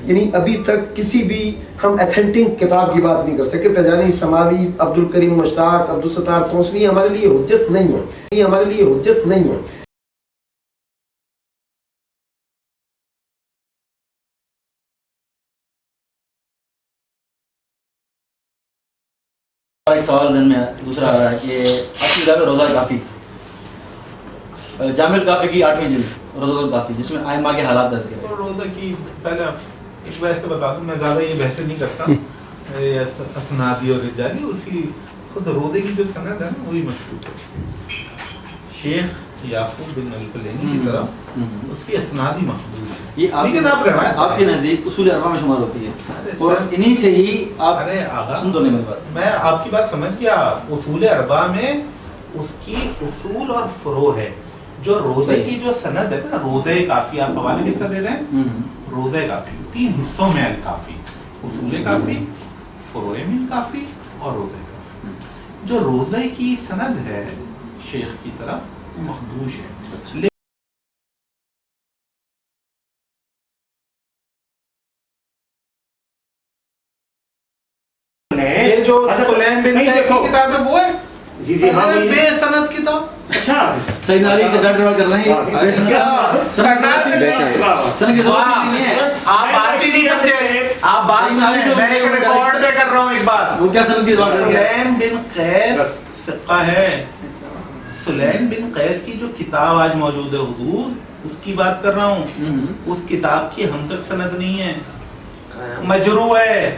یعنی ابھی تک کسی بھی ہم ایتھنٹک کتاب کی بات نہیں کر سکے. تجانی سماوی، عبدالکریم مشتاق، عبدالستار توسوی ہمارے لیے حجت نہیں ہے، یہ ہمارے لیے حجت نہیں ہے. ایک سوال ذہن میں دوسرا آ رہا ہے کہ آپ کی کتاب ہے روضہ کافی، جامع الکافی کی 8ویں جلد روضہ الکافی، جس میں ائمہ کے حالات کا ذکر ہے. روضہ کی پہلے ایک بحث سے بتا دوں، میں زیادہ یہ بحث نہیں کرتا اسنادی اور رجالی، اس کی خود روضے کی جو سند ہے نا وہی مشکوک ہے. شیخ یعقوب بن الکلینی کی طرف اس کی اسنادی مخدوش ہے. یہ آپ کے نزدیک اصول اربعہ میں شمار ہوتی ہے اور انہی سے ہی آپ. ارے آغا سن تو نہیں میری بات، میں آپ کی بات سمجھ گیا. اصول اربعہ میں اس کی اصول اور فروع ہے. جو روزے کی جو سند ہے نا، روزے کافی، آپ حوالے کس کا دے رہے ہیں؟ روزے کافی 3 حصوں میں الکافی، اصول کافی، فروع من کافی اور روزے کافی. جو روزے کی سند ہے شیخ کی طرف مخدوش ہے. یہ جو سلیم بن قیس کی کتاب ہے وہ ہے جی جی ہاں بے سند کتاب. اچھا سیدنا علی سے ڈاکٹر کر رہے ہیں. آپ بات ہی نہیں سمجھے، آپ بات میں ایک ریکارڈ پہ کر رہا ہوں. ایک بات، وہ کیا سند کی بات کر رہے ہیں؟ سلیم بن قیس ثقہ ہے. سلیم بن قیس کی جو کتاب آج موجود ہے حضور، اس کی بات کر رہا ہوں. اس کتاب کی ہم تک سند نہیں ہے، مجروح ہے.